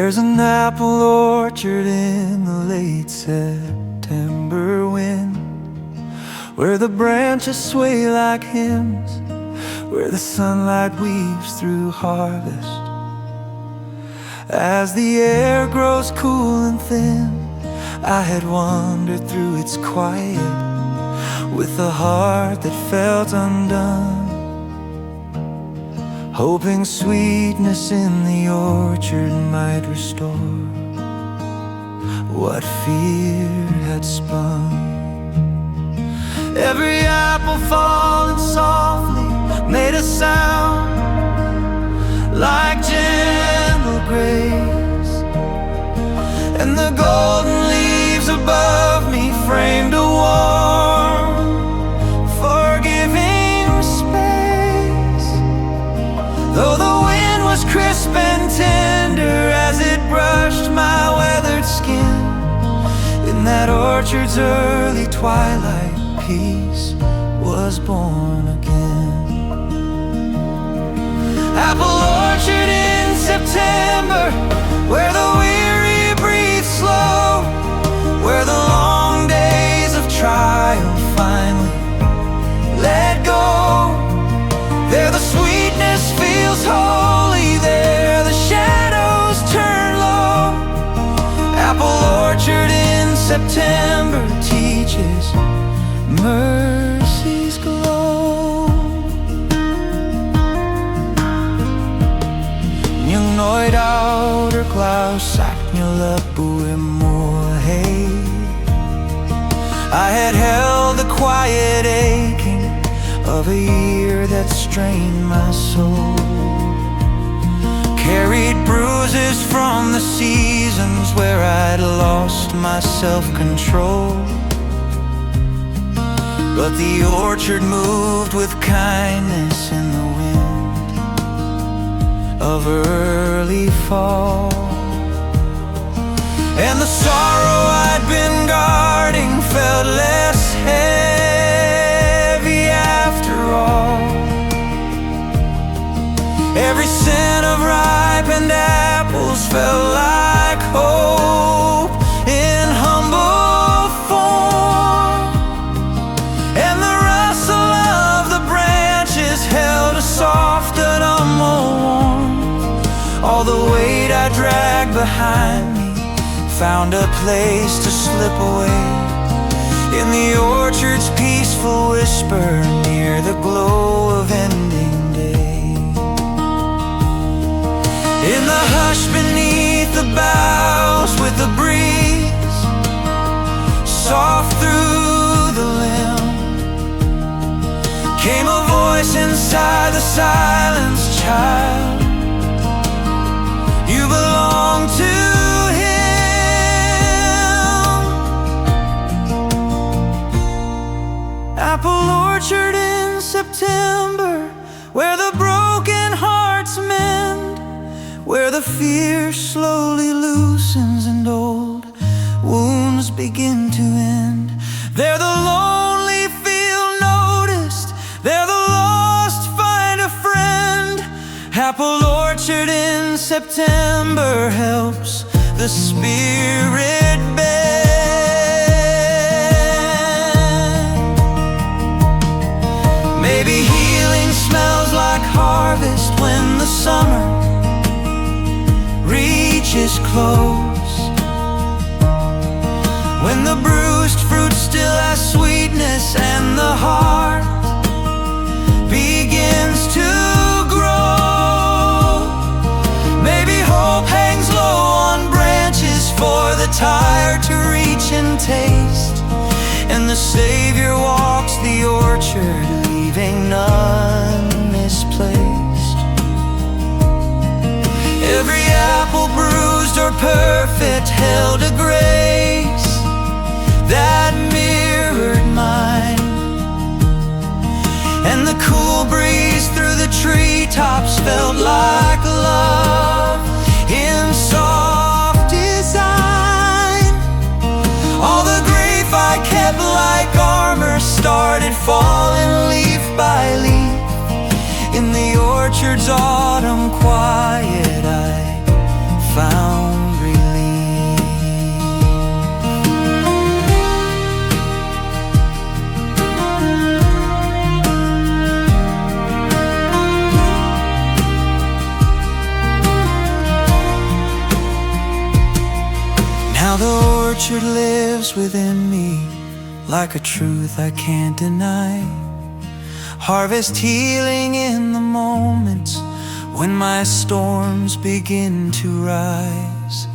There's an apple orchard in the late September wind, where the branches sway like hymns, where the sunlight weaves through harvest. As the air grows cool and thin, I had wandered through its quiet with a heart that felt undone, hoping sweetness in the orchard might restore what fear had spun. Every apple falling softly made a sound like gentle grace, and the golden leaves above me framed a warm, forgiving space. Though the wind was crisp and tender as it brushed my weathered skin, in that orchard's early twilight, peace was born again. Apple orchard in September, where the weary breathe slow, where the long days of trial finally let go. There the sweetness feels holy, there the shadows turn low. Apple orchard in September teaches mercy's glow. Những nỗi đau được lao sạc như lớp bụi mùa hay. I had held the quiet aching of a year that strained my soul, carried bruises from the seasons where I'd lost my self-control. But the orchard moved with kindness in the wind of early fall, and the sorrow I'd been guarding felt less heavy after all. Every scent of ripened apples felt like hope in humble form, and the rustle of the branches held a soft autumnal warmth. All the weight I dragged behind me found a place to slip away in the orchard's peaceful whisper near the glow of ending day. In the hush beneath the boughs, with the breeze soft through the limb, came a voice inside the silence, child, you belong to Apple orchard in September, where the broken hearts mend, where the fear slowly loosens and old wounds begin to end. There the lonely feel noticed, there the lost find a friend. Apple orchard in September helps the spirit bend. Maybe healing smells like harvest when the summer reaches close, when the bruised fruit still has sweetness and the heart begins to grow. Maybe hope hangs low on branches for the tired to reach and taste, and the Savior walks the orchard, leaving none misplaced. Every apple bruised or perfect held a grace that mirrored mine, and the cool breeze through the treetops felt like love in soft design. All the grief I kept like armor started falling leaf by leaf. In the orchard's autumn quiet, I found Now the orchard lives within me like a truth I can't deny. Harvest healing in the moments when my storms begin to rise.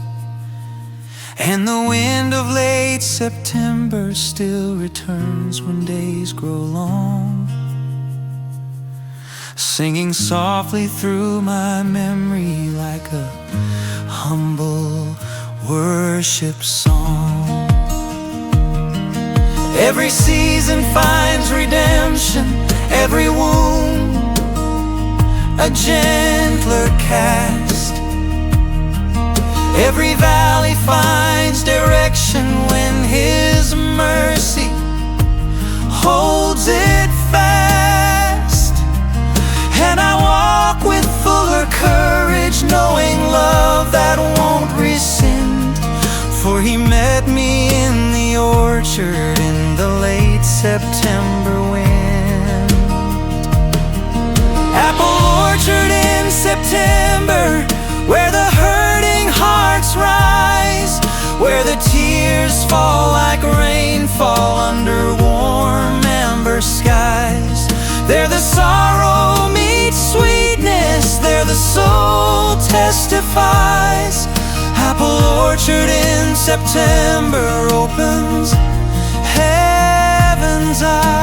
And the wind of late September still returns when days grow long, singing softly through my memory like a humble worship song. Every season finds redemption, every wound a gentler cast. Every valley finds direction when His mercy holds it fast. And I walk with fuller courage, knowing love that won't rescind. For He met me in the orchard in the late September wind. Apple orchard in September, where the hurting hearts rise, where the tears fall like rainfall under warm amber skies. There the sorrow meets sweetness, there the soul testifies. Apple orchard in September opens heaven's eyes.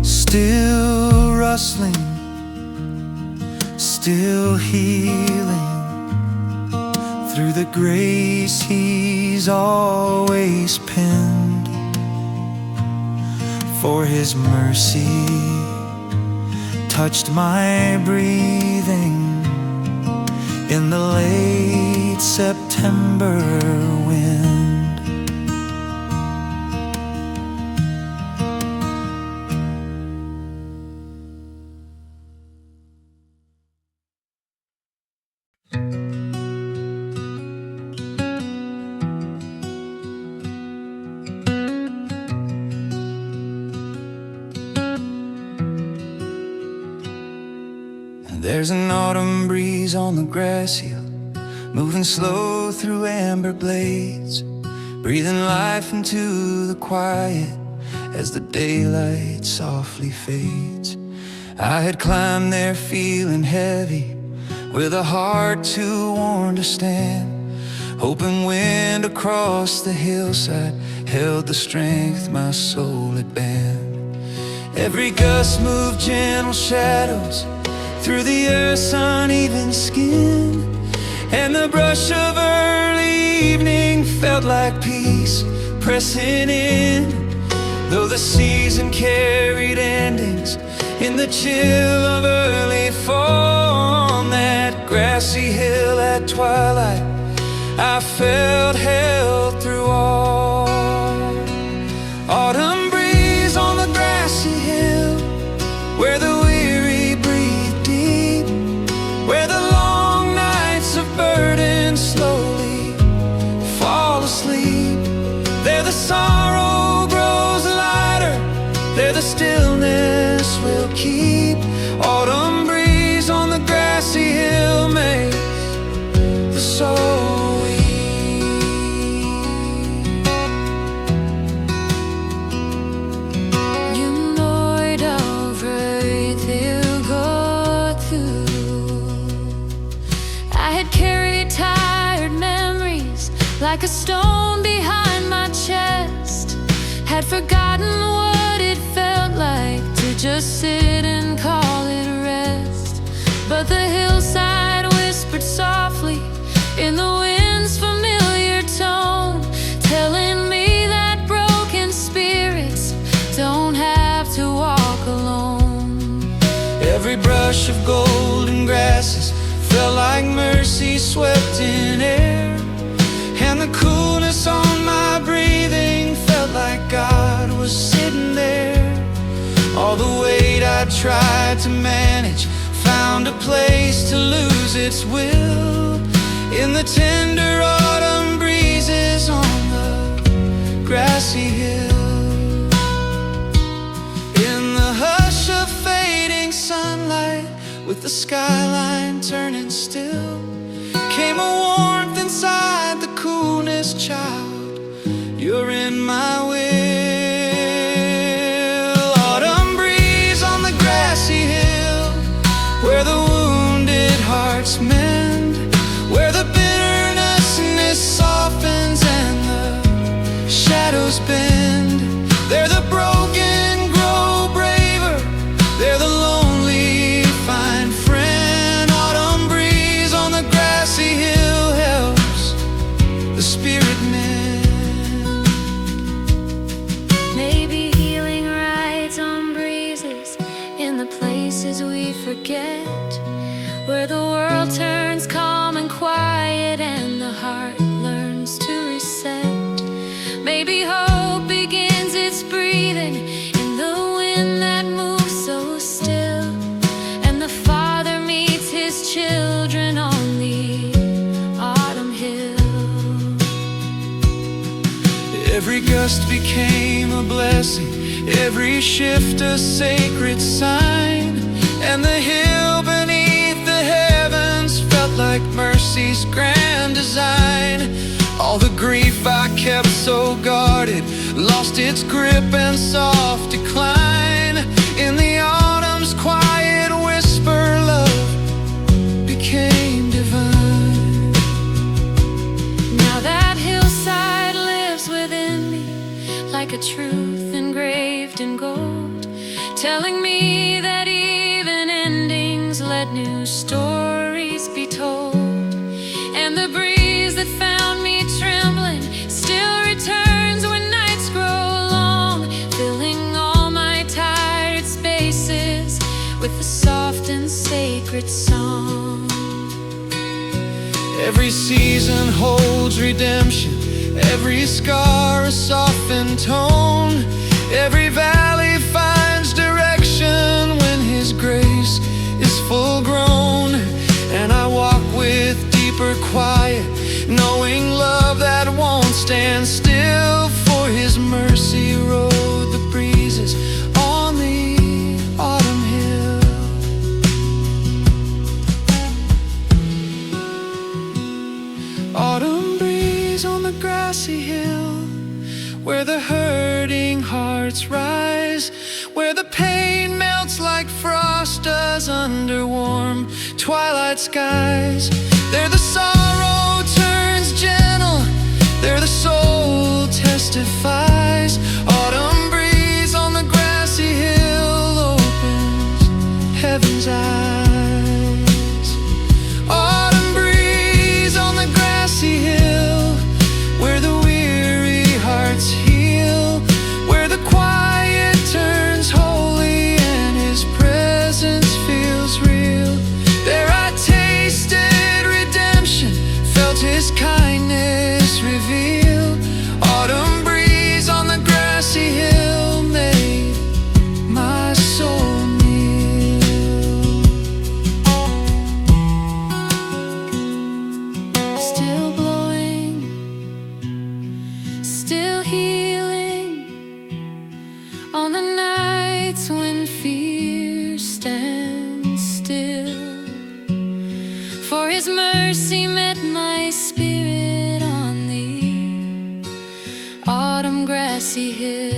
Still rustling, still healing, through the grace He's always penned. For His mercy touched my breathing in the late September wind. There's an autumn breeze on the grass hill, moving slow through amber blades, breathing life into the quiet as the daylight softly fades. I had climbed there feeling heavy, with a heart too worn to stand, hoping wind across the hillside held the strength my soul had banned. Every gust moved gentle shadows through the earth's uneven skin, and the brush of early evening felt like peace pressing in. Though the season carried endings in the chill of early fall, on that grassy hill at twilight I felt held through all. Autumn breeze on the grassy hill, where the where the long nights of burden slowly fall asleep. There the sorrow grows lighter, there the stillness will keep. Autumn breeze on the grassy hill makes the soul weep. You know it alright, they'll go through. Carried tired memories like a stone behind my chest, had forgotten what it felt like to just sit and call it rest. But the hillside whispered softly in the wind's familiar tone, telling me that broken spirits don't have to walk alone. Every brush of golden grasses felt like mercy swept in air, and the coolness on my breathing felt like God was sitting there. All the weight I tried to manage found a place to lose its will in the tender autumn breezes on the grassy hill. with the skyline turning still, came a warmth inside the coolness, child. You're in my will. Autumn breeze on the grassy hill, where the wounded hearts mend, where the bitterness softens and the shadows bend. There the broken grow braver, there the lonely find friend. Autumn breeze on the grassy hill helps the spirit mend. Maybe healing rides on breezes in the places we forget, where the world turns calm and quiet and the heart learns to reset. Maybe hope begins its breathing in the wind that moves so still, and the Father meets his children on the autumn hill. Every gust became a blessing, every shift a sacred sign, and the hill beneath the heavens felt like mercy's grand design. All the grief I kept so guarded lost its grip and soft decline. In the autumn's quiet whisper, love became divine. Now that hillside lives within me like a truth engraved in gold, telling me that even endings let new stories be told. And the breeze that found me trembling still returns when nights grow long, filling all my tired spaces with a soft and sacred song. Every season holds redemption, every scar a softened tone, every valley finds direction when his grace is full grown. And I walk with deeper quiet, knowing love that won't stand still, for his mercy rode the breezes on the autumn hill. Autumn breeze on the grassy hill, where the hurting hearts rise, where the pain melts like frost does under warm twilight skies. There the sorrow turns gentle, there the soul testifies. Autumn breeze on the grassy hill opens heaven's eyes. Autumn breeze on the grassy hill, where the weary hearts heal, where the quiet turns holy and his presence feels real. There I tasted redemption, felt his kindness revealed. Autumn breeze on the grassy hill made my soul kneel. Still blowing, still healing on the nights when fear stands still, for his mercy met my spirit on the autumn grassy hill.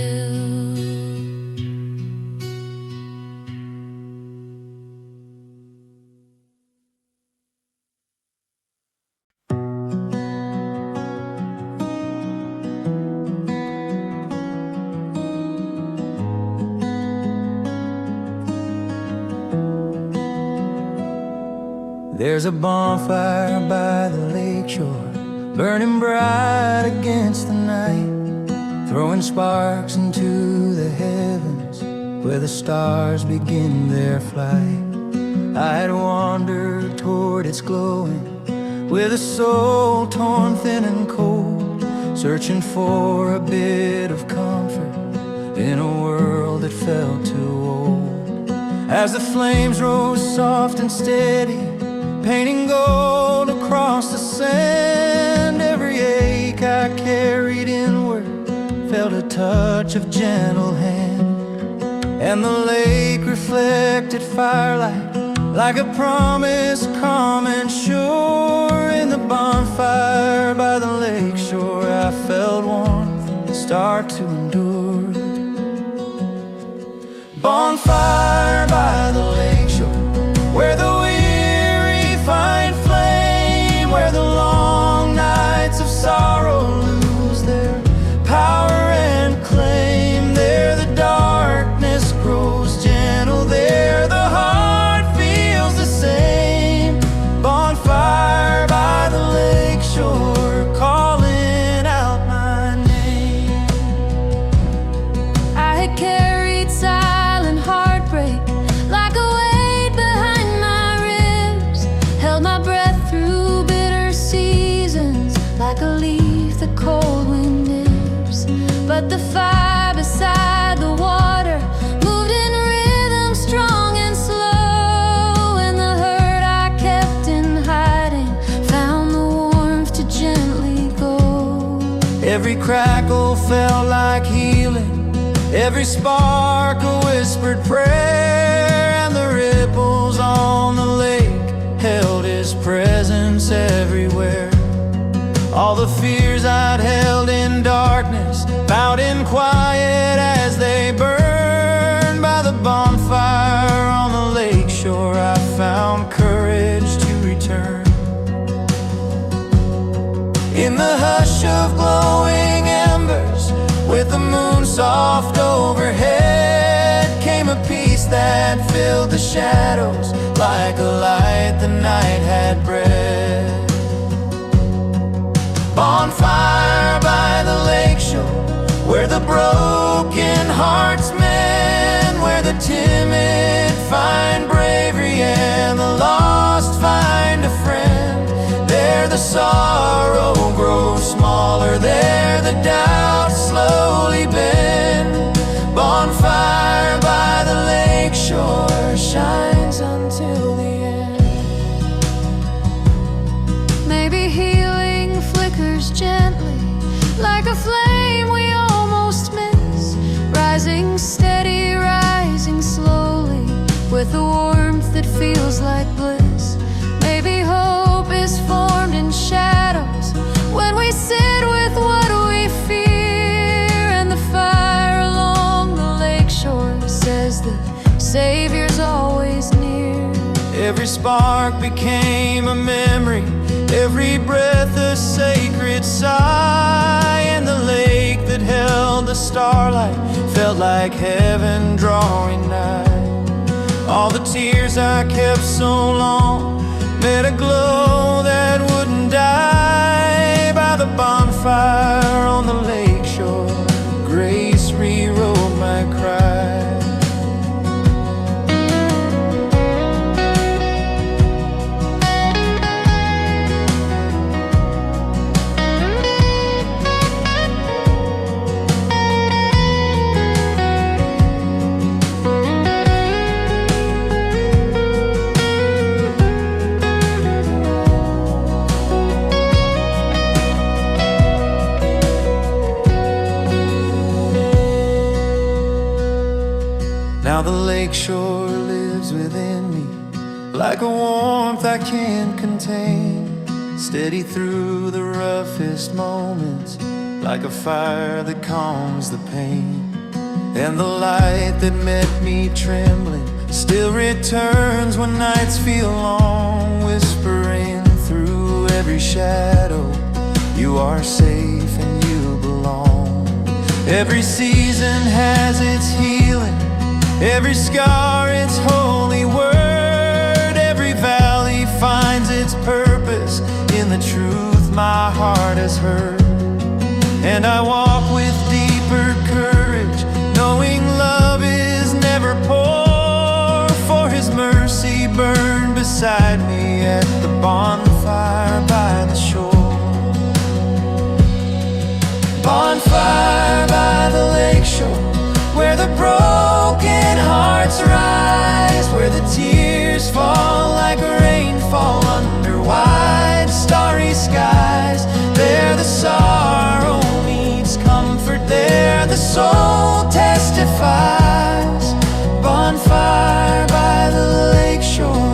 There's a bonfire by the lakeshore, burning bright against the night, throwing sparks into the heavens where the stars begin their flight. I had wandered toward its glowing with a soul torn thin and cold, searching for a bit of comfort in a world that felt too old. As the flames rose soft and steady, painting gold across the sand, every ache I carried inward felt a touch of gentle hand. And the lake reflected firelight like a promise calm and sure. In the bonfire by the lake shore, I felt warmth start to endure. Bonfire by the lake shore, where the weary find flame, where the long nights of sorrow lose their power and claim. There the darkness grows gentle, there the heart feels the same. Bonfire by the lake shore, calling out my name. I had carried silent heartbreak like a weight behind my ribs, held my breath through bitter seasons like a leaf the cold wind nips. But the fire beside the water moved in rhythm strong and slow, and the hurt I kept in hiding found the warmth to gently go. Every crackle felt like healing, every spark a whispered prayer, and the ripples on the lake held His presence everywhere. All the fears I'd held in darkness bowed in quiet as they burned. By the bonfire on the lake shore, I found courage to return. In the hush of glowing embers, with the moon soft overhead, came a peace that filled the shadows like a light the night had bred. Bonfire by the lake shore, where the broken hearts mend, where the timid find bravery and the lost find a friend. There the sorrow grows smaller, there the doubts slowly bend. Bonfire by the lake shore shines until the end. Maybe healing flickers gently like a flame we almost miss, rising steady, rising slowly with a warmth that feels like bliss. Maybe hope is formed in shadows when we sit with what we fear, and the fire along the lake shore says the Savior's always near. Every spark became a memory, every breath a sacred sigh, and the lake that held the starlight felt like heaven drawing nigh. All the tears I kept so long met a glow that wouldn't die. By the bonfire on the lake shore, grace rewrote my cry. Now the lake shore lives within me, like a warmth I can't contain, steady through the roughest moments, like a fire that calms the pain. And the light that met me trembling still returns when nights feel long, whispering through every shadow, you are safe and you belong. Every season has its healing, every scar its holy word, every valley finds its purpose in the truth my heart has heard. And I walk with deeper courage, knowing love is never poor, for His mercy burned beside me at the bonfire by the shore. Bonfire by the lake shore, where the broken hearts rise, where the tears fall like rainfall under wide starry skies. There the sorrow meets comfort, there the soul testifies. Bonfire by the lake shore.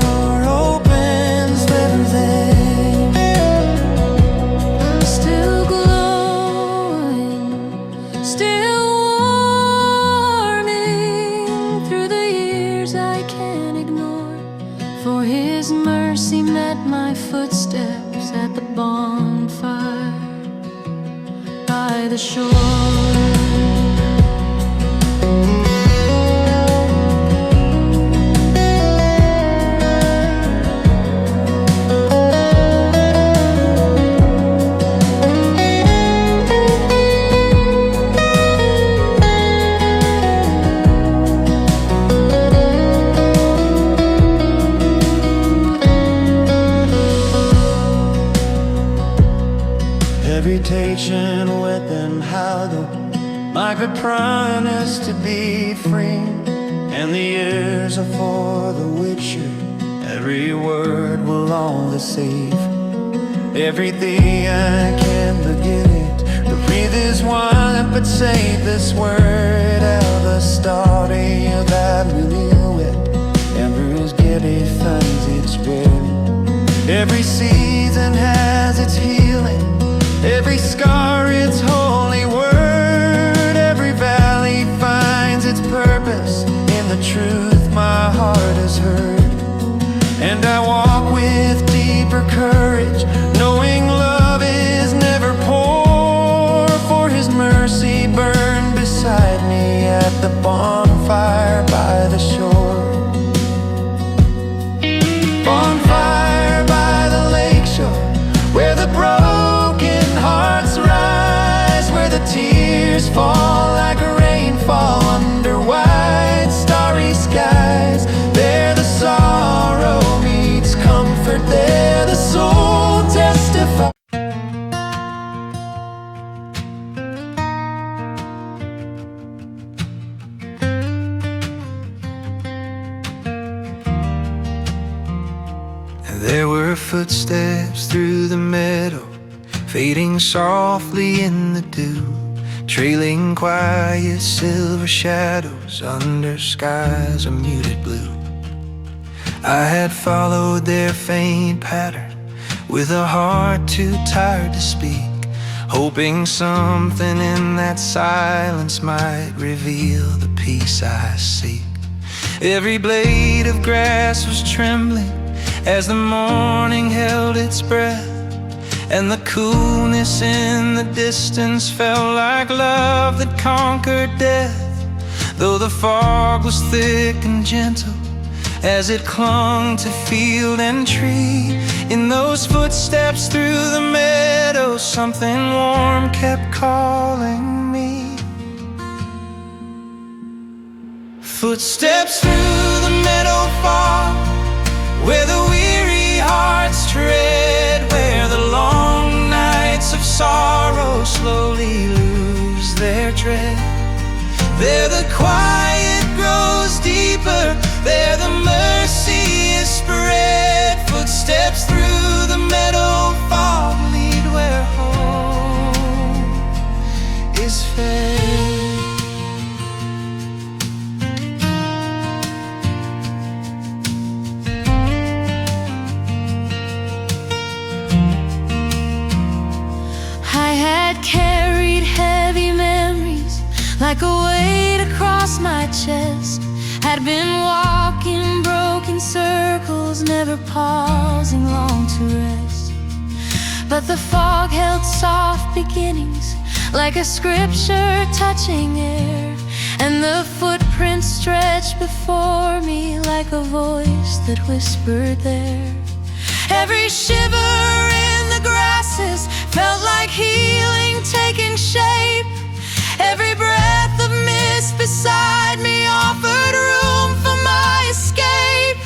bonfire by the shore. Reputation wet and hollow, like the promise to be free. And the years are for the witcher, every word will all deceive. Everything I can forget it, to breathe is one, but say this word out the story of that renewal. Every giddy finds its way. Every season has its healing, every scar its holy word. Every valley finds its purpose in the truth my heart has heard. And I walk with deeper courage, knowing love is never poor. For his mercy burned beside me at the bonfire by the shore. Bonfire by the lake shore, where the broken hearts rise, where the tears fall like rainfall under white starry skies. There the sorrow meets comfort, there the soul testifies. There were footsteps through the meadow, fading softly in the dew, trailing quiet silver shadows under skies of muted blue. I had followed their faint pattern with a heart too tired to speak, hoping something in that silence might reveal the peace I seek. Every blade of grass was trembling as the morning held its breath, and the coolness in the distance felt like love that conquered death. Though the fog was thick and gentle as it clung to field and tree, in those footsteps through the meadow something warm kept calling me. Footsteps through the meadow fall, where the weary hearts tread, where the long nights of sorrow slowly lose their tread. There the quiet grows deeper, there the mercy is spread. Footsteps through the meadow fog lead where home is fed. Carried heavy memories like a weight across my chest, had been walking broken circles, never pausing long to rest. But the fog held soft beginnings like a scripture touching air, and the footprints stretched before me like a voice that whispered there. Every shiver in the grasses felt like healing taking shape. Every breath of mist beside me offered room for my escape.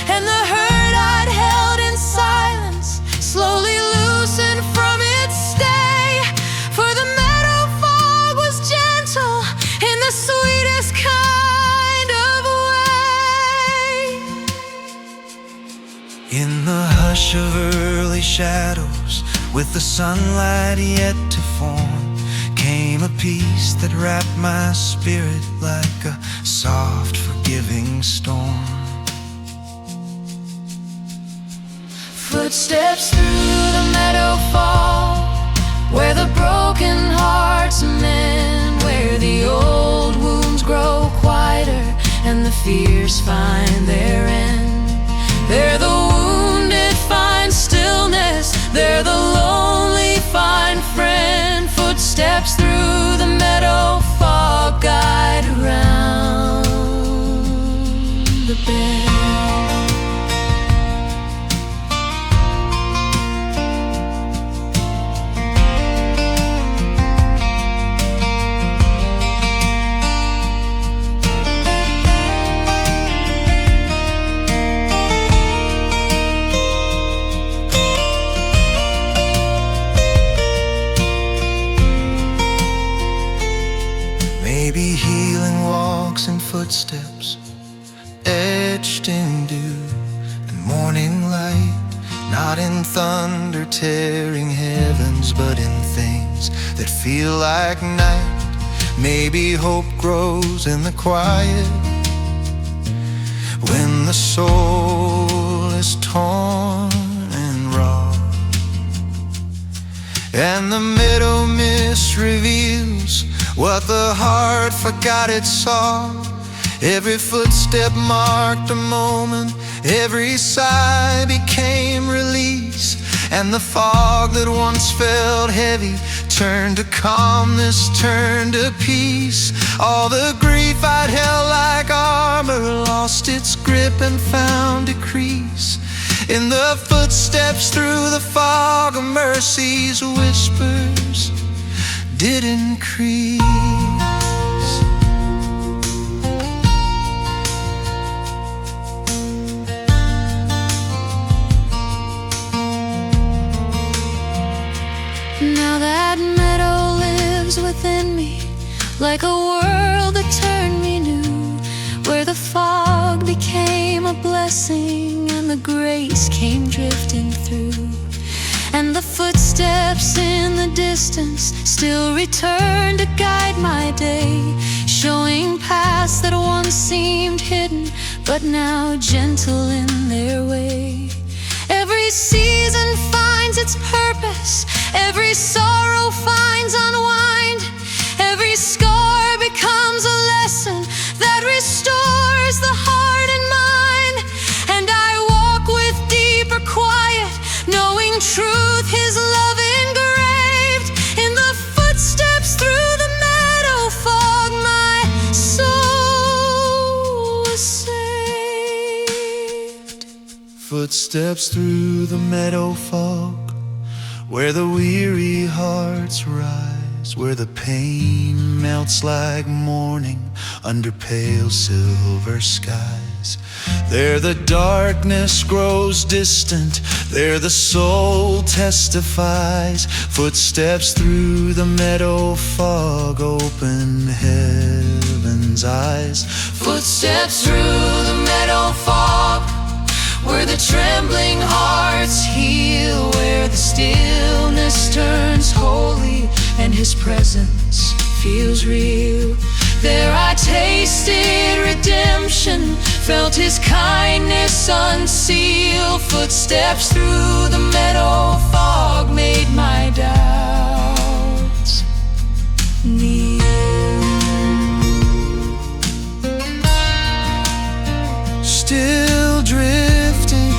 And the hurt I'd held in silence slowly loosened from its stay. For the meadow fog was gentle in the sweetest kind of way. In the hush of early shadows, with the sunlight yet to form, came a peace that wrapped my spirit like a soft, forgiving storm. Footsteps through the meadow fall, where the broken hearts mend, where the old wounds grow quieter and the fears find their end. There the wounded find stillness, there the footsteps etched in dew and morning light, not in thunder tearing heavens, but in things that feel like night. Maybe hope grows in the quiet when the soul is torn and raw, and the meadow mist reveals what the heart forgot it saw. Every footstep marked a moment, every sigh became release, and the fog that once felt heavy turned to calmness, turned to peace. All the grief I'd held like armor lost its grip and found decrease in the footsteps through the fog of mercy's whispers did increase. Now that meadow lives within me, like a world that turned me new, where the fog became a blessing and the grace came drifting through, and the footsteps in the distance still return to guide my day, showing paths that once seemed hidden but now gentle in their way. Every season finds its purpose, every sorrow finds unwind, every scar becomes a lesson that restores the heart and mind. And I walk with deeper quiet, knowing truth, His love engraved in the footsteps through the meadow fog. My soul was saved. Footsteps through the meadow fog, where the weary hearts rise, where the pain melts like morning under pale silver skies. There the darkness grows distant, there the soul testifies. Footsteps through the meadow fog open heaven's eyes. Footsteps through the meadow fog, where the trembling hearts heal, where the stillness turns holy and His presence feels real. There I tasted redemption, felt His kindness unseal. Footsteps through the meadow fog made my doubts kneel. Still drifting,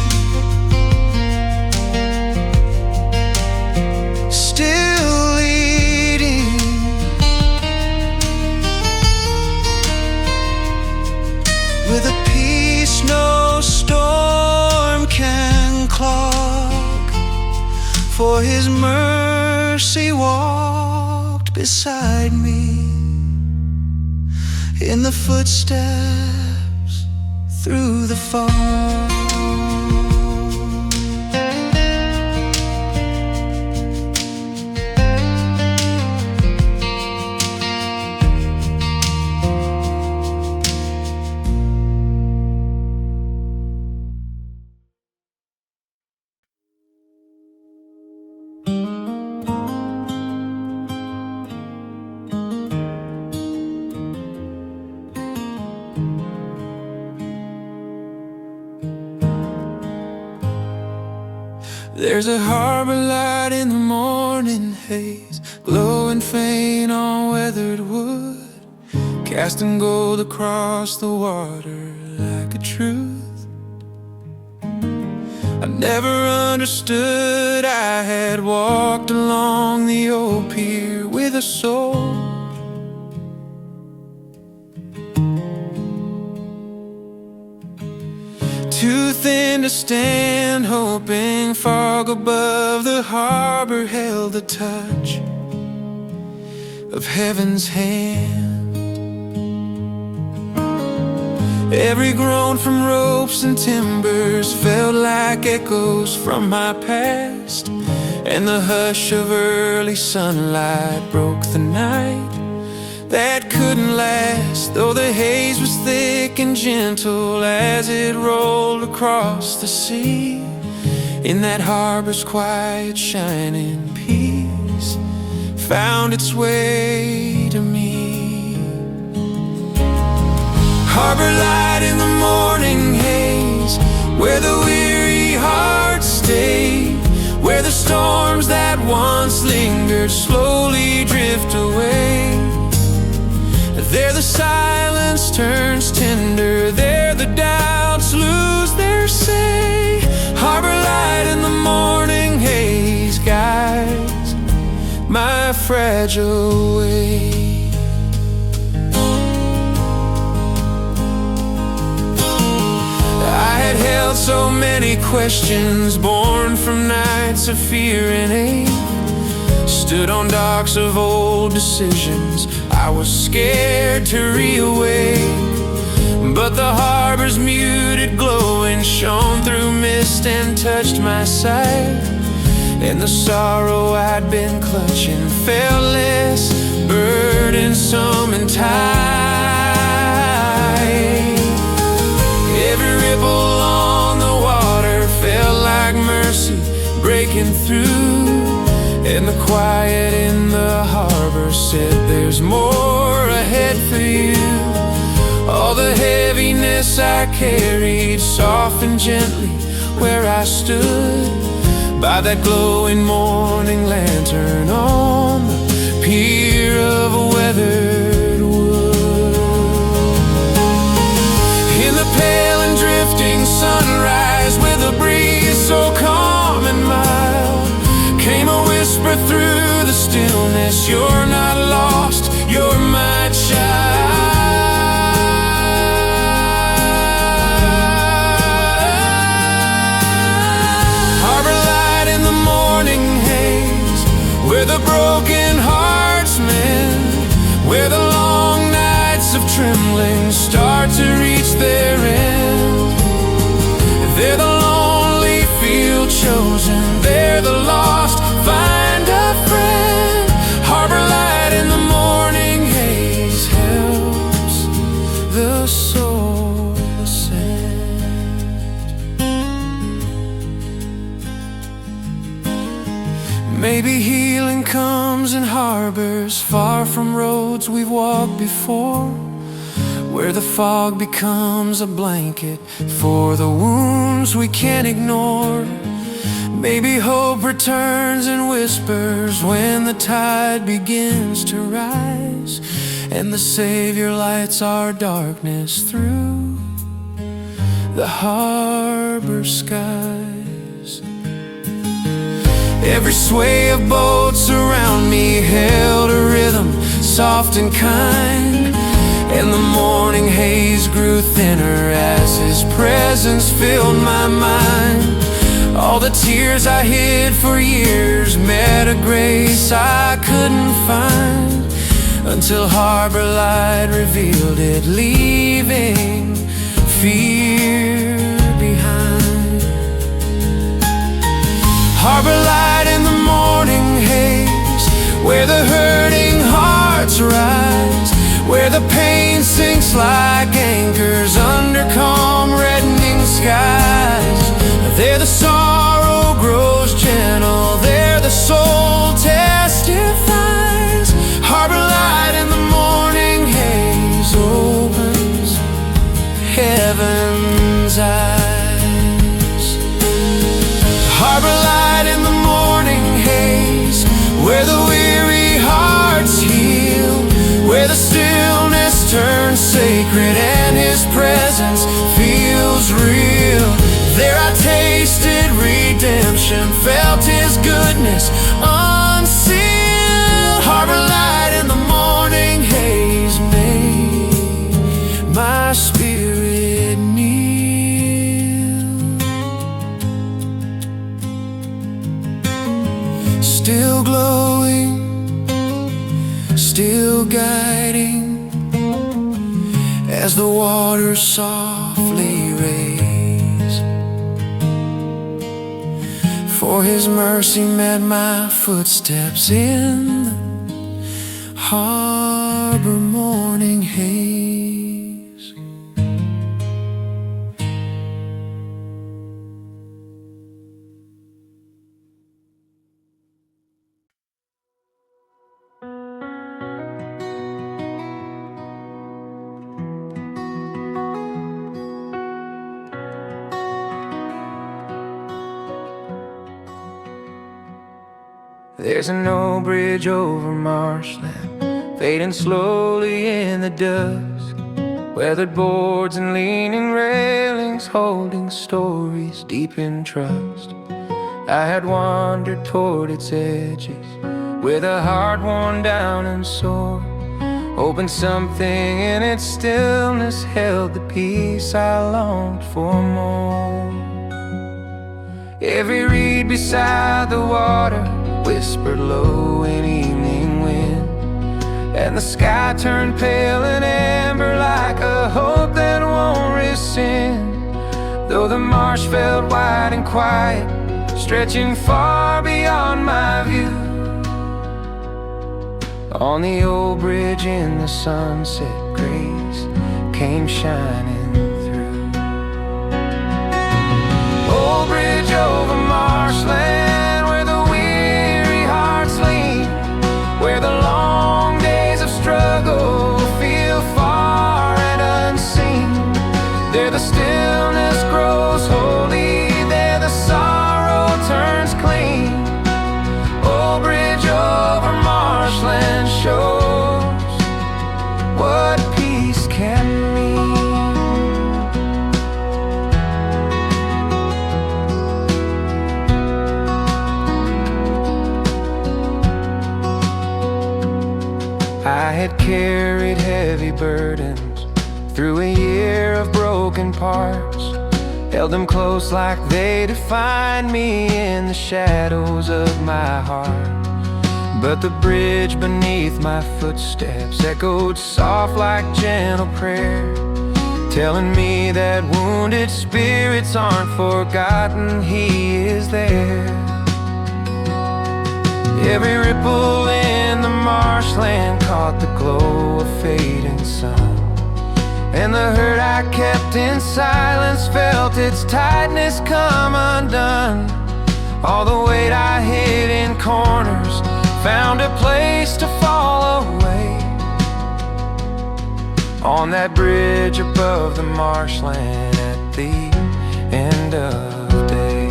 still leading, with a peace no storm can clog, for His mercy walked beside me in the footsteps through the fog. There's a harbor light in the morning haze, glowing faint on weathered wood, casting gold across the water like a truth I never understood. I had walked along the old pier with a soul, too thin to stand, hoping fog above the harbor held the touch of heaven's hand. Every groan from ropes and timbers felt like echoes from my past, and the hush of early sunlight broke the night that couldn't last, though the haze was thick and gentle as it rolled across the sea. In that harbor's quiet, shining peace found its way to me. Harbor light in the morning haze, where the weary hearts stay, where the storms that once lingered slowly drift away. There the silence turns tender, there the doubts lose their say. Harbor light in the morning haze guides my fragile way. I had held so many questions, born from nights of fear and ache. Stood on docks of old decisions, I was scared to reawake. But the harbor's muted glowing shone through mist and touched my sight, and the sorrow I'd been clutching felt less burdensome and tight. Every ripple on the water felt like mercy breaking through, and the quiet in the harbor said there's more ahead for you. All the heaviness I carried softened gently where I stood by that glowing morning lantern on the pier of a weathered wood. In the pale and drifting sunrise, with a breeze so calm and mild, came a whisper through the stillness, you're not lost, you're my child. Where the broken hearts mend, where the long nights of trembling start to reach their end. They're the lonely feel chosen, they're the lost find a friend. Harbor light in the morning haze helps the soul ascend. Maybe healing comes in harbors far from roads we've walked before, where the fog becomes a blanket for the wounds we can't ignore. Maybe hope returns in whispers when the tide begins to rise, and the Savior lights our darkness through the harbor skies. Every sway of boats around me held a rhythm soft and kind, and the morning haze grew thinner as His presence filled my mind. All the tears I hid for years met a grace I couldn't find, until harbor light revealed it, leaving fear behind. Harbor light in the morning haze, where the hurting hearts rise, where the pain sinks like anchors under calm reddening skies. There the sorrow grows gentle, there the soul testifies. Harbor light in the morning haze opens heaven's eyes. Harbor light in the morning haze, where the weary hearts heal, where the stillness turns sacred and His presence feels real. There I tasted redemption, felt His goodness unsealed. Harbor light in the morning haze made my spirit kneel. Still glowing, still guiding, as the water softly raised. For His mercy met my footsteps in the harbor. morning haze. There's an old bridge over marshland, fading slowly in the dusk. Weathered boards and leaning railings, holding stories deep in trust. I had wandered toward its edges, with a heart worn down and sore, hoping something in its stillness held the peace I longed for more. Every reed beside the water whispered low in evening wind, and the sky turned pale and amber like a hope that won't rescind. Though the marsh felt wide and quiet, stretching far beyond my view, on the old bridge in the sunset, grace came shining through. Old bridge over marshland, where the weary hearts lean, where the long days of struggle feel far and unseen. There the stillness grows holy, there the sorrow turns clean. Old bridge over marshland shows what peace can mean. I had carried heavy burdens through a year of broken parts, held them close like they defined me in the shadows of my heart. But the bridge beneath my footsteps echoed soft like gentle prayer, telling me that wounded spirits aren't forgotten, He is there. Every ripple in the marshland caught the glow of fading sun, and the hurt I kept in silence felt its tightness come undone. All the weight I hid in corners found a place to fall away, on that bridge above the marshland at the end of day.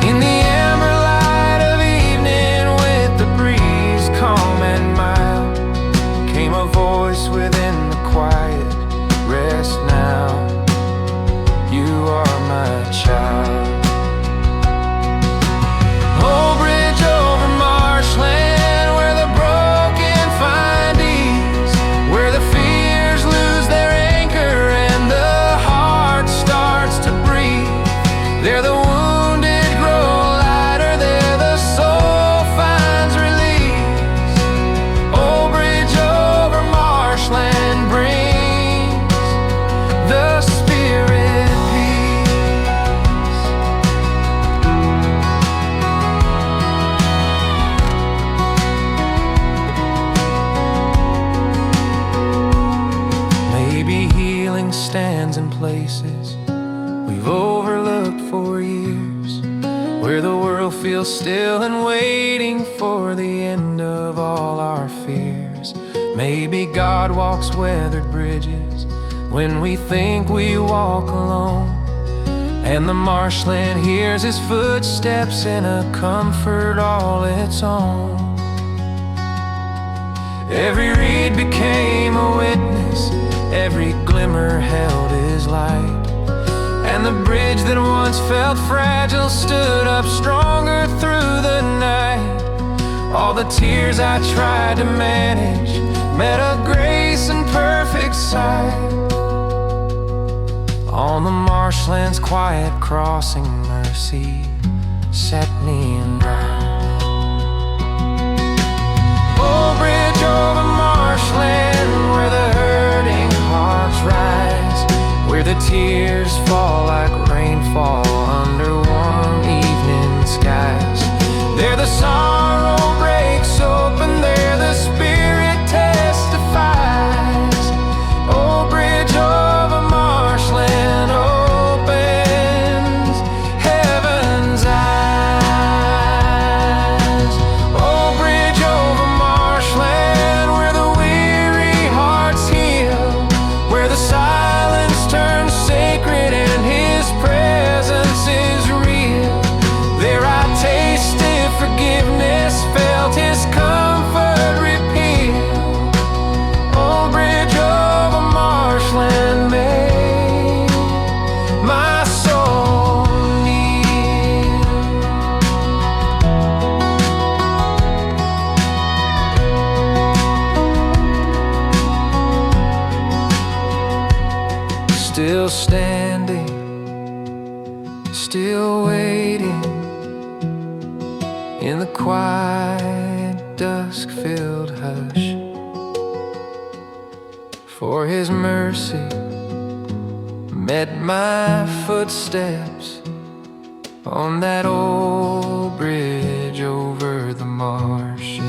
In the amber light of evening, with the breeze calm and mild, came a voice within the quiet, rest now, you are my child. Old bridge over marshland, where the broken find ease, where the fears lose their anchor and the heart starts to breathe. There the wounded grow lighter, there the soul finds release. Old bridge over marshland brings the spirit peace. Maybe healing stands in places we've overlooked for years, where the world feels still and waiting for the end of all our fears. Maybe God walks weathered bridges when we think we walk alone, and the marshland hears His footsteps in a comfort all its own. Every reed became a witness, every glimmer held His light, and the bridge that once felt fragile stood up stronger through the night. All the tears I tried to manage met a grace and perfect sight, on the marshland's quiet crossing, mercy set me in ground. Old bridge over marshland, where the hurting hearts rise, where the tears fall like rainfall under warm evening skies. There the sorrow breaks open, there the spirit tests still standing, still waiting in the quiet, dusk-filled hush for His mercy met my footsteps on that old bridge over the marsh.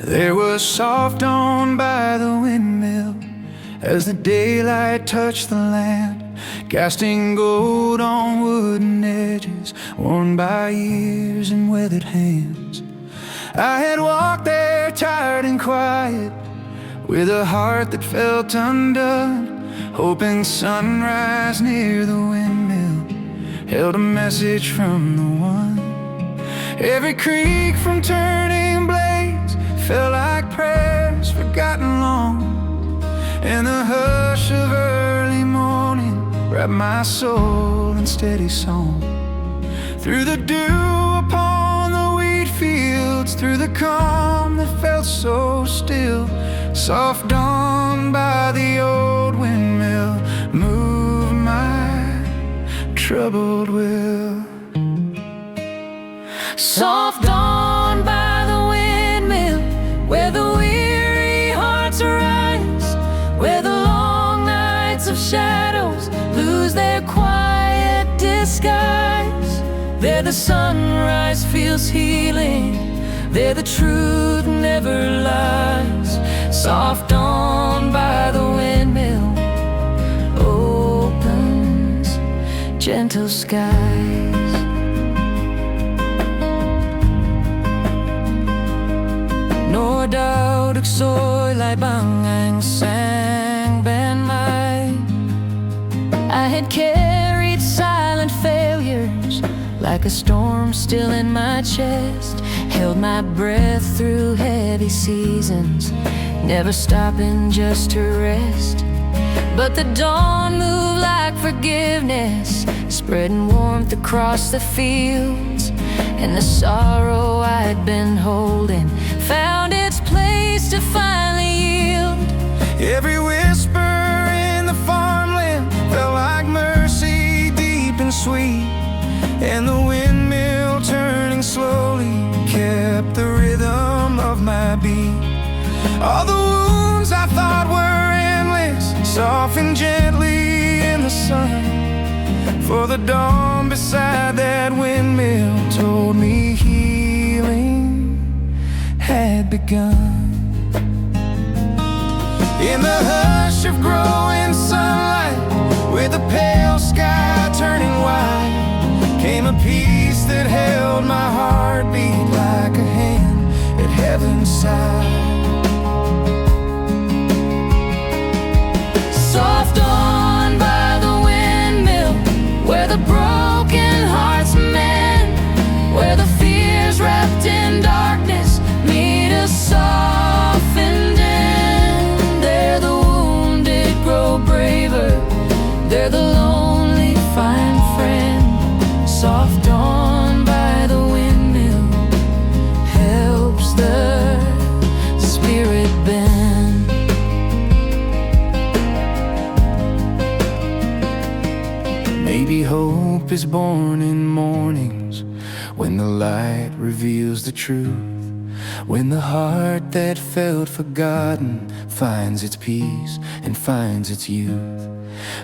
There was soft dawn by the windmill as the daylight touched the land, casting gold on wooden edges worn by years and weathered hands. I had walked there tired and quiet, with a heart that felt undone, hoping sunrise near the windmill held a message from the One. Every creak from turning blades felt like prayers forgotten long, and the hush of early morning wrapped my soul in steady song. Through the dew upon the wheat fields, through the calm that felt so still, soft dawn by the old windmill moved my troubled will. Soft dawn by the windmill, where the weary hearts rise, where the long nights of shadows lose their quiet disguise. There the sunrise feels healing, there the truth never lies. Soft dawn by the windmill opens gentle skies. Nor doubt soy lai bang ang sang ben mai. I had carried silent failures like a storm still in my chest, held my breath through heavy seasons, never stopping just to rest. But the dawn moved like forgiveness, spreading warmth across the fields, and the sorrow I'd been holding found its place to finally yield. Every whisper in the farmland felt like mercy, deep and sweet, and the windmill turning slowly kept the rhythm of my beat. All the wounds I thought were endless softened gently in the sun, for the dawn beside that windmill told me healing had begun. In the hush of growing sunlight, with the pale sky turning white, came a peace that held my heartbeat like a hand at heaven's side. Soft dawn by the windmill, where the broken hearts mend, where the fears wrapped in darkness meet a softened end. There the wounded grow braver, there the lonely find friend. Soft dawn by the windmill helps the spirit bend. Maybe hope is born in mornings, when the light reveals the truth, when the heart that felt forgotten finds its peace and finds its youth.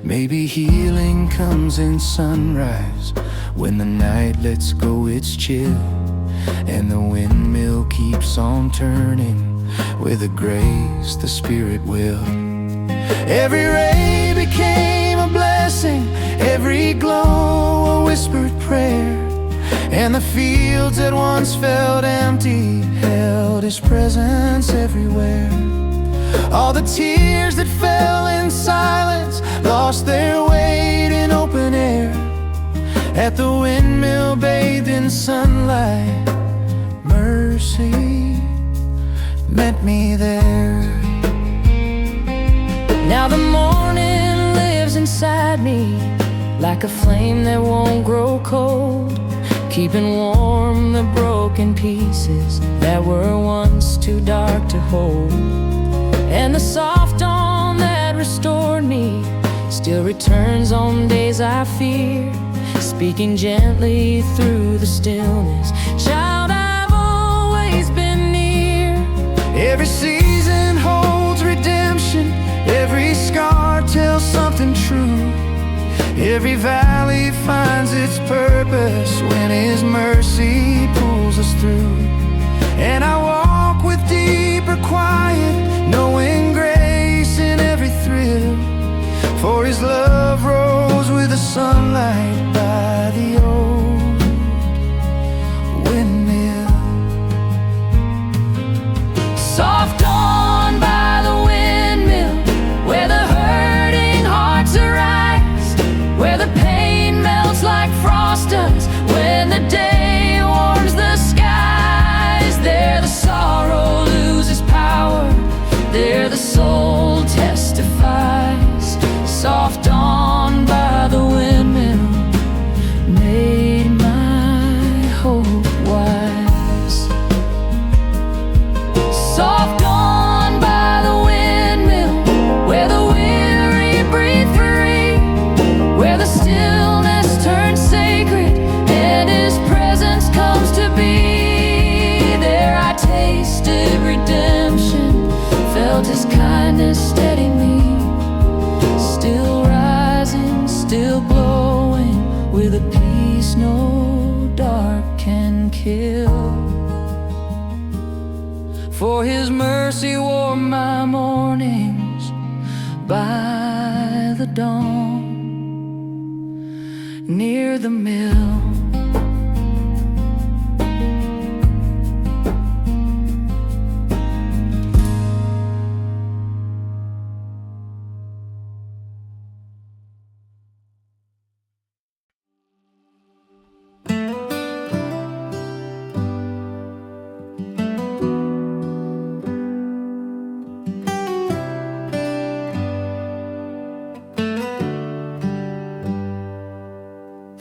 Maybe healing comes in sunrise, when the night lets go its chill, and the windmill keeps on turning with a grace the Spirit will. Every ray became a blessing, every glow a whispered prayer, and the fields that once felt empty held His presence everywhere. All the tears that fell in silence lost their weight in open air. At the windmill bathed in sunlight, mercy met me there. Now the morning lives inside me, like a flame that won't grow cold, keeping warm the broken pieces that were once too dark to hold. And the soft dawn that restored me still returns on days I fear, speaking gently through the stillness. Child, I've always been near. Every season holds redemption, every scar tells something true. Every valley finds its purpose when His mercy pulls us through. And I walk with deeper quiet, knowing grace in every thrill, for His love rose with the sunlight by the old windmill. Soft dawn by the windmill, where the hurting hearts arise, where the pain melts like frost does when the day warms the skies. There the sorrow loses power, there the soul testifies. Soft dawn by the windmill made my hope wise. Soft dawn by the windmill, where the weary breathe free, where the stillness turns sacred and His presence comes to be. There I tasted redemption, felt His kindness steady me, still rising, still glowing with a peace no dark can kill. For His mercy warmed my mornings by the dawn, near the mill.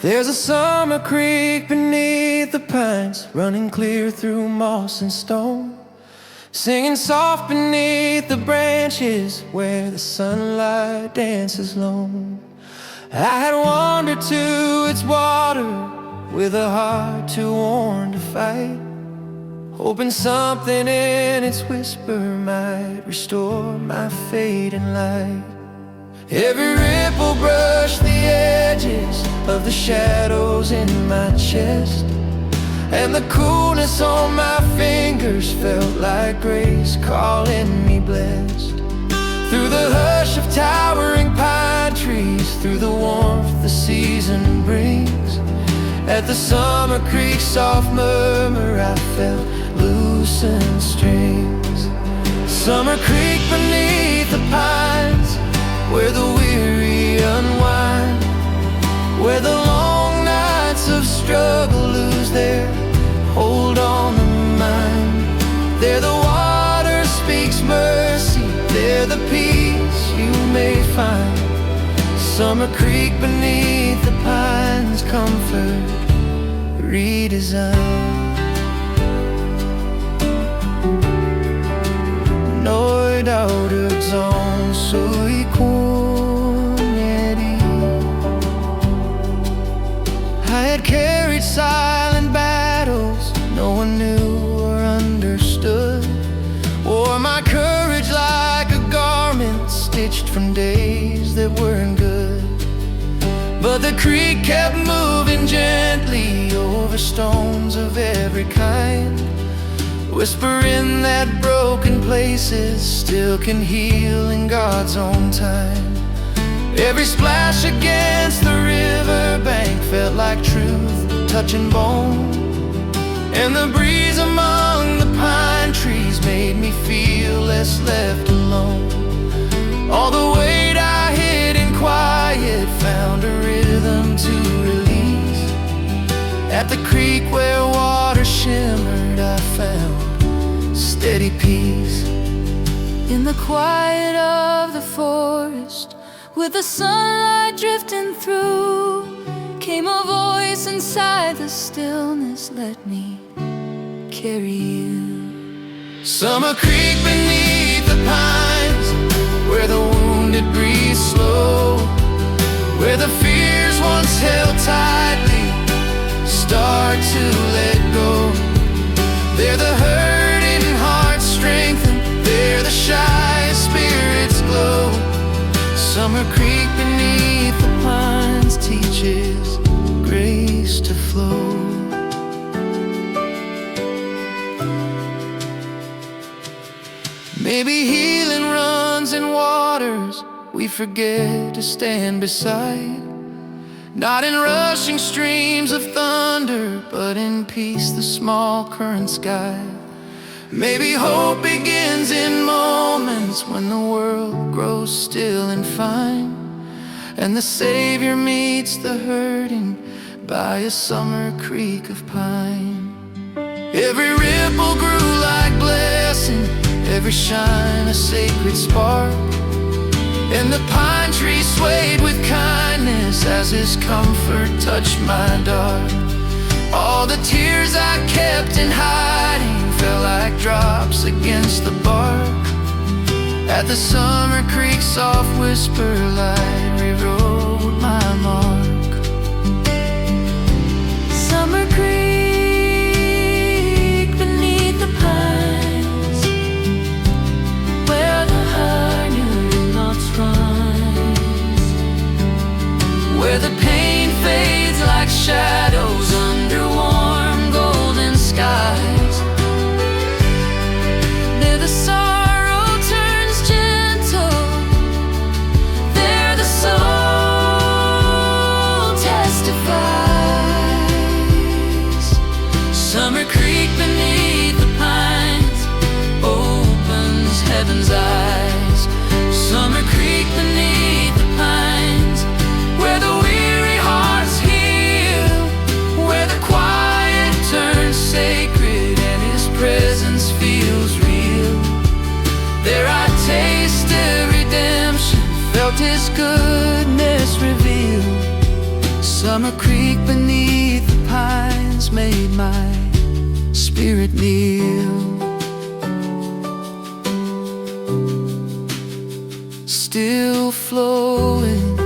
There's a summer creek beneath the pines, running clear through moss and stone, singing soft beneath the branches where the sunlight dances lone. I had wandered to its water with a heart too worn to fight, hoping something in its whisper might restore my fading light. Every ripple brushed the edges of the shadows in my chest, and the coolness on my fingers felt like grace calling me blessed. Through the hush of towering pine trees, through the warmth the season brings, at the summer creek's soft murmur I felt loosened strings. Summer creek beneath the pines, where the weary unwind, where the long nights of struggle lose their hold on the mind. There the water speaks mercy, there the peace you may find. Summer creek beneath the pines, comfort redesigned. Neu dauert sonst so I had carried silent battles no one knew or understood, wore my courage like a garment stitched from days that it weren't good. But the creek kept moving gently over stones of every kind, whispering that broken places still can heal in God's own time. Every splash against the riverbank felt like truth touching bone, and the breeze among the pine trees made me feel less left alone. All the weight I hid in quiet found a rhythm to release. At the creek where water shimmered, I found steady peace. In the quiet of the forest, with the sunlight drifting through, came a voice inside the stillness, let me carry you. Summer Creek beneath the pines, where the wounded breathe slow, where the fears once held tightly start to let go. There the hurting hearts strengthen, there the shy spirits glow. Summer Creek beneath the pines teaches grace to flow. Maybe healing runs in waters we forget to stand beside, not in rushing streams of thunder, but in peace the small currents guide. Maybe hope begins in moments when the world grows still and fine, and the Savior meets the hurting by a summer creek of pine. Every ripple grew like blessing, every shine a sacred spark, and the pine tree swayed with kindness as his comfort touched my dark. All the tears I kept in hiding fell like drops against the bark. At the summer creek soft whisper light rewrote my mark. Summer Creek beneath the pines, where the high-noon knots rise, Where the pain fades like shadows under warm golden skies. there the sorrow turns gentle, there the soul testifies. Summer Creek beneath the pines opens heaven's eyes. Summer Creek beneath the pines, where the weary hearts heal, where the quiet turns sacred and his presence feels real. There I tasted redemption, felt his goodness revealed. Summer Creek beneath the pines made my spirit kneel. Still flowing,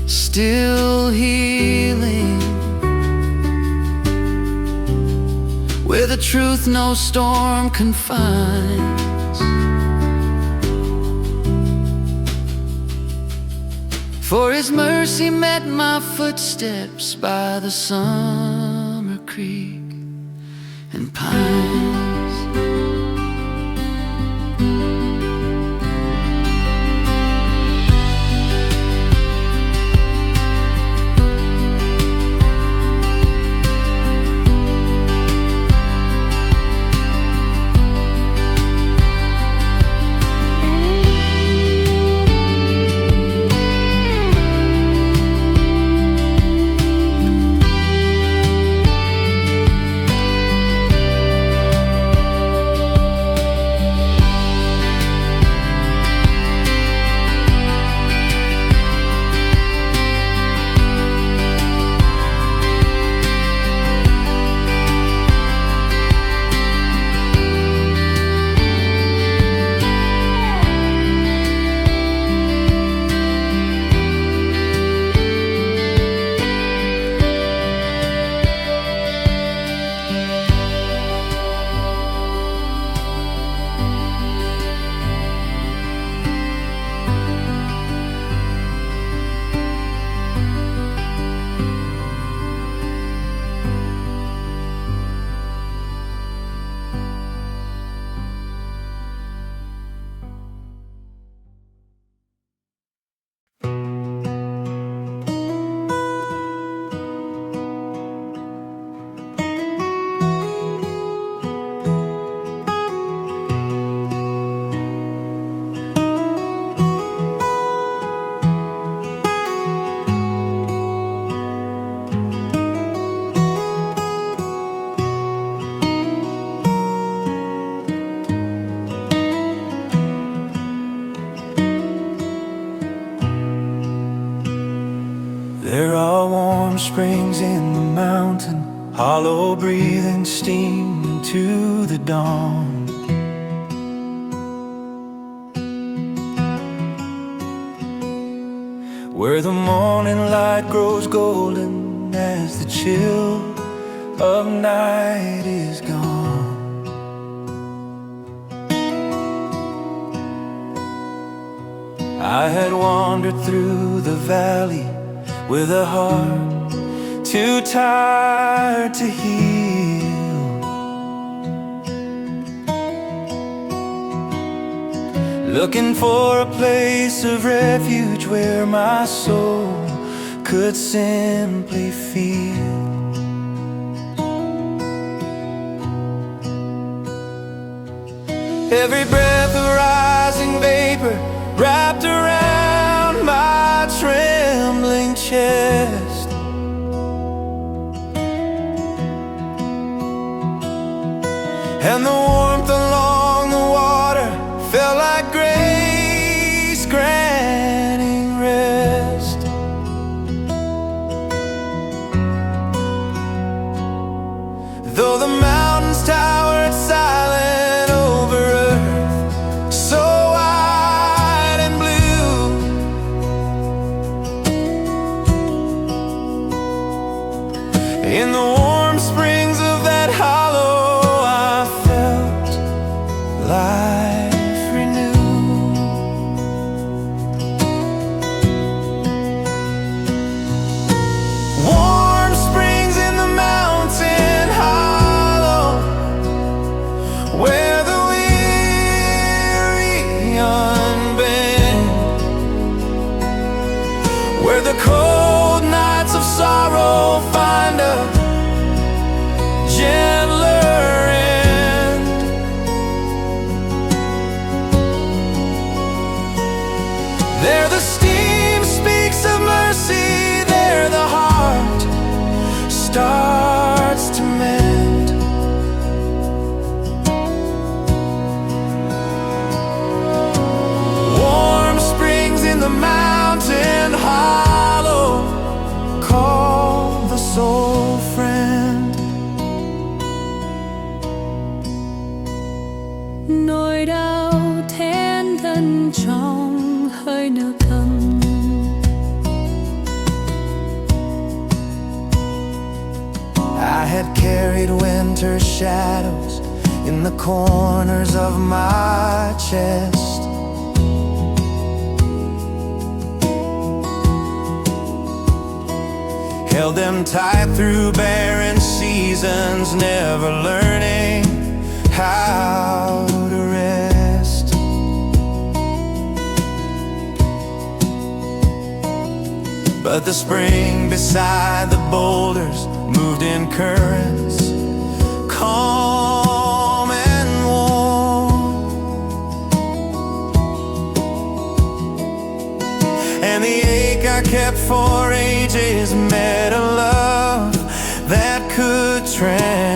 still healing, where the truth no storm confines. For his mercy met my footsteps by the summer creek and pines. There are warm springs in the mountain, hollow breathing steam into the dawn. Where the morning light grows golden as the chill of night is gone. I had wandered through the valley with a heart too tired to heal, looking for a place of refuge where my soul could simply feel. Every breath of rising vapor wrapped around my trembling chest, and the warmth along the water felt like grace granting rest. Though the mountains towered silent over earth, so wide and blue, in the warm springs of that hollow I felt life renewed. Warm springs in the mountain hollow, where the weary unbend, where the cold nights of sorrow find a gentler end. There the steam speaks of mercy, there the heart starts to mend. Warm springs in the mountain hollow call the soul friend. Nỗi đau thén thân trong hơi nước thầm, I had carried winter shadows in the corners of my chest, held them tight through barren seasons, never learning how to rest. But the spring beside the boulders moved in currents, calm and warm, and the ache I kept for ages met a love that could transform.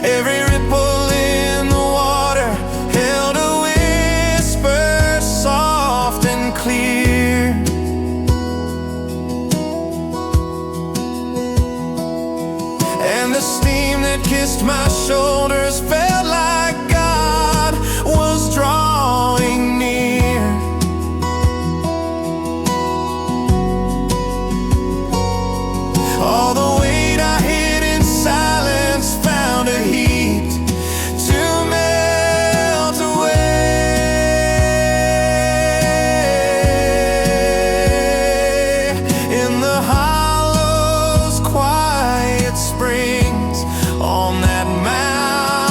Every ripple in the water held a whisper soft and clear, and the steam that kissed my shoulders felt like God was drawing near. All the weight I hid in silence found a heat to melt away. In the hollows, quiet springs on that mountain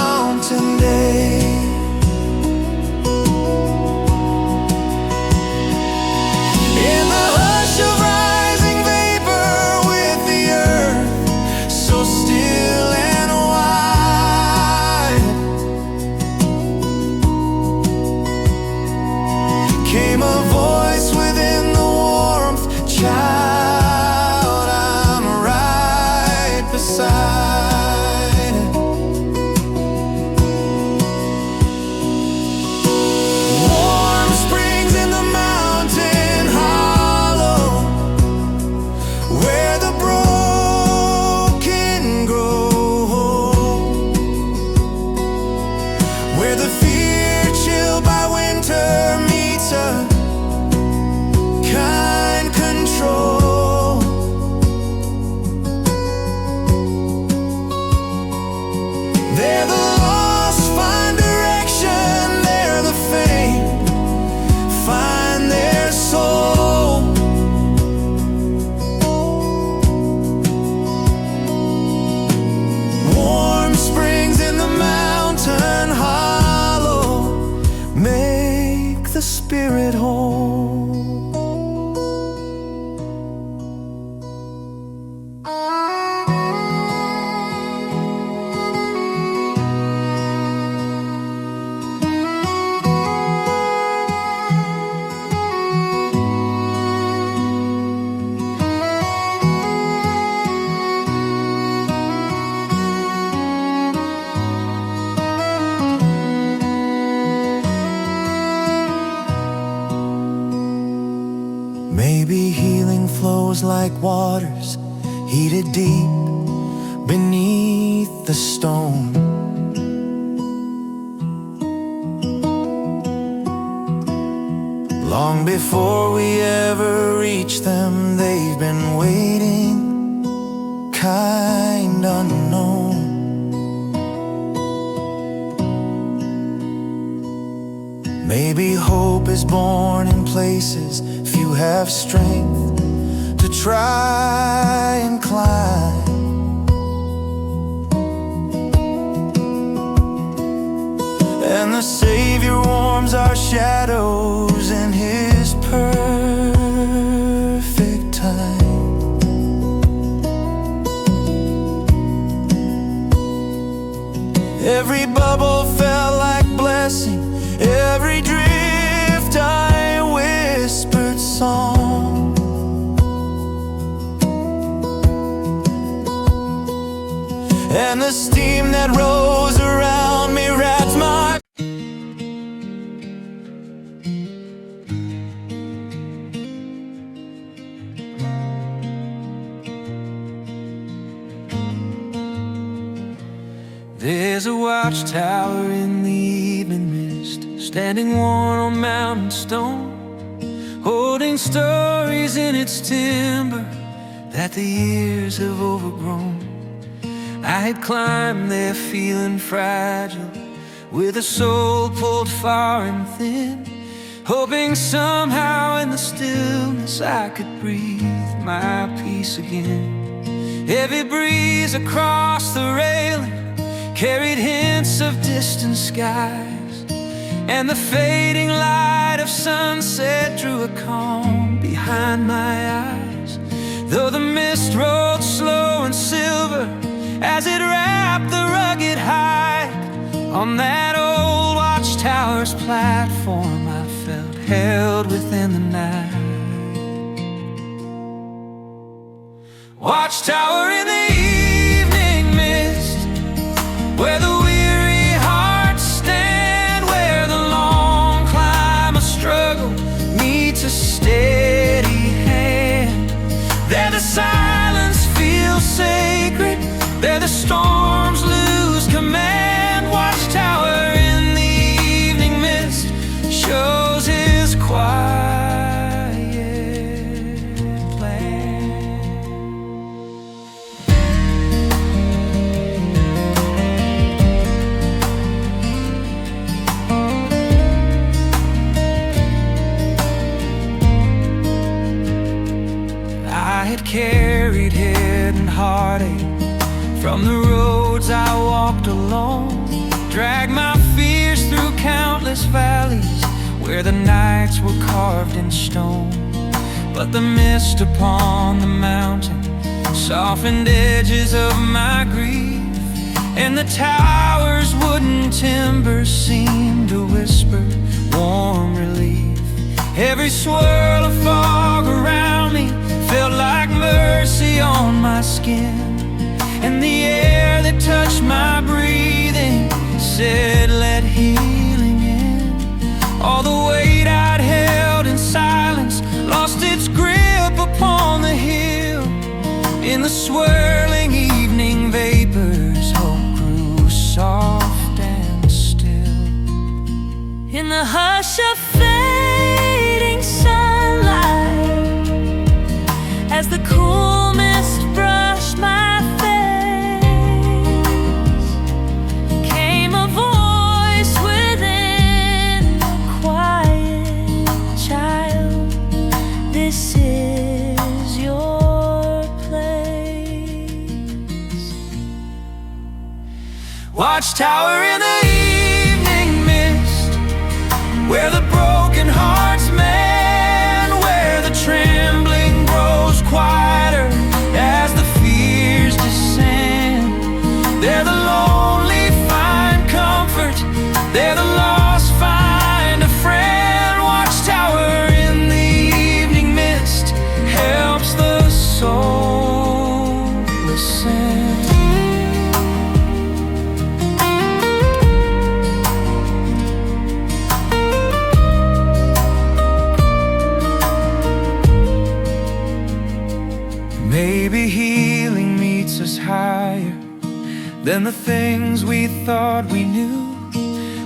where the fear chilled by winter meets a kind control. There the lost find direction, there the faint find their soul. Warm springs in the mountain hollow make the spirit whole. Maybe healing flows like waters heated deep beneath the stone. Long before we ever reach them, they've been waiting, kind unknown. Maybe hope is born in places few have strength to try and climb. And the Savior warms our shadows in His perfect time. Every bubble felt like blessing, every drift I whispered song. And the steam that rose around me wrapped my There's a watchtower in the evening mist, standing worn on mountain stone, holding stories in its timber that the years have overgrown. I had climbed there feeling fragile, with a soul pulled far and thin, hoping somehow in the stillness I could breathe my peace again. Heavy breeze across the railing carried hints of distant skies, and the fading light of sunset drew a calm behind my eyes. Though the mist rolled slow and silver as it wrapped the rugged height, on that old watchtower's platform I felt held within the night. Watchtower in the evening mist, where the weary hearts stand, where the long climb of struggle meets a steady hand. There the silence feels sacred, there the storms lose command. Watchtower in the evening mist shows his quiet plan. I had carried head and heartache from the roads I walked alone, dragged my fears through countless valleys where the nights were carved in stone. But the mist upon the mountain softened edges of my grief, and the tower's wooden timbers seemed to whisper warm relief. Every swirl of fog around me felt like mercy on my skin, and the air that touched my breathing said, let healing in. All the weight I'd held in silence lost its grip upon the hill. In the swirling evening vapors, hope grew soft and still. the hush of fading sunlight, as the cool mist brushed my face, came a voice within, quiet child, this is your place. Watchtower in the evening mist, where the broken hearts mend, where the trembling grows quieter as the fears descend. There the lonely find comfort, there the lost find a friend. Watchtower in the evening mist helps the soul listen. Maybe healing meets us higher than the things we thought we knew.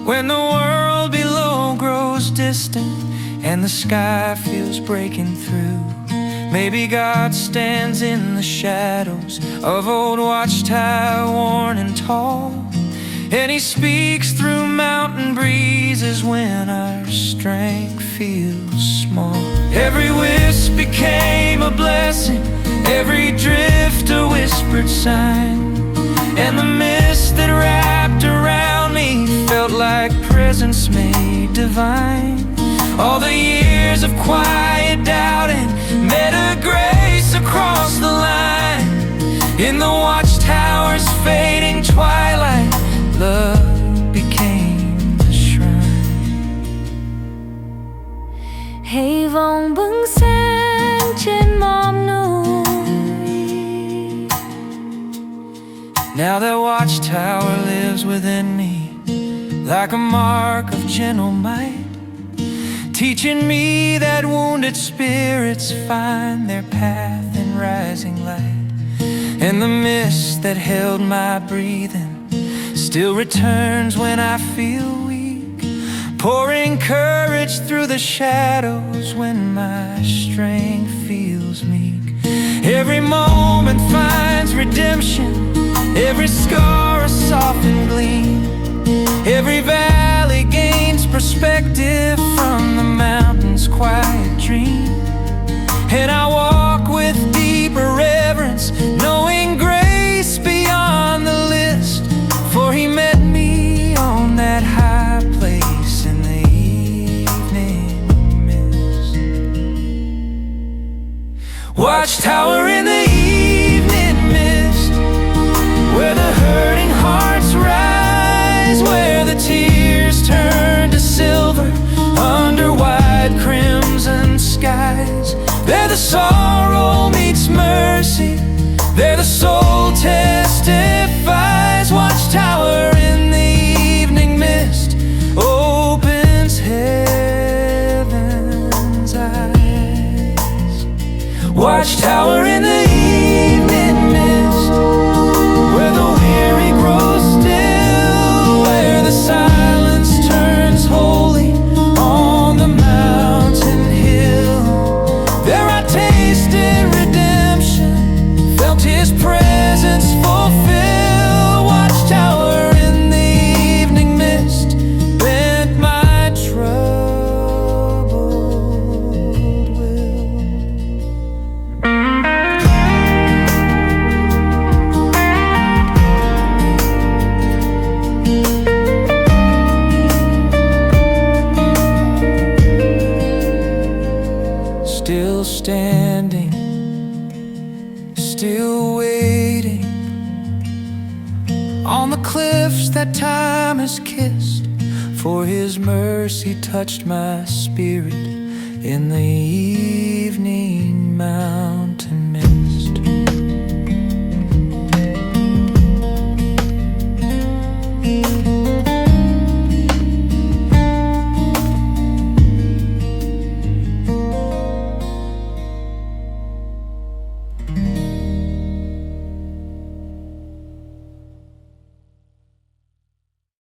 When the world below grows distant and the sky feels breaking through, maybe God stands in the shadows of old Watchtower worn and tall, and He speaks through mountain breezes when our strength feels small. Every wisp became a blessing, every drift a whispered sign, and the mist that wrapped around me felt like presence made divine. All the years of quiet doubting met a grace across the line. In the Watchtower's fading twilight, love became the shrine. Hy vọng bừng sáng trên mom núi. Now that Watchtower lives within me, like a mark of gentle might, teaching me that wounded spirits find their path in rising light. And the mist that held my breathing still returns when I feel weak, pouring courage through the shadows when my strength feels meek. Every moment finds redemption, every scar a softened gleam, every valley gains perspective from the mountain's quiet dream. And I walk with deeper reverence, knowing grace beyond the list, for He met me on that high place in the evening mist. Watchtower in the evening mist, where the hurting hearts rise, where the tears turn to silver under wide crimson skies. There the sorrow meets mercy, there the soul testifies. Watchtower in the evening mist opens heaven's eyes. Watchtower in the evening mist, where the weary grow still, where the silence turns holy on the mountain hill. There I tasted redemption, felt His presence fulfill. Watchtower in the evening mist bent my troubled will. Still standing, still waiting on the cliffs that time has kissed, for His mercy touched my spirit in the evening mountain.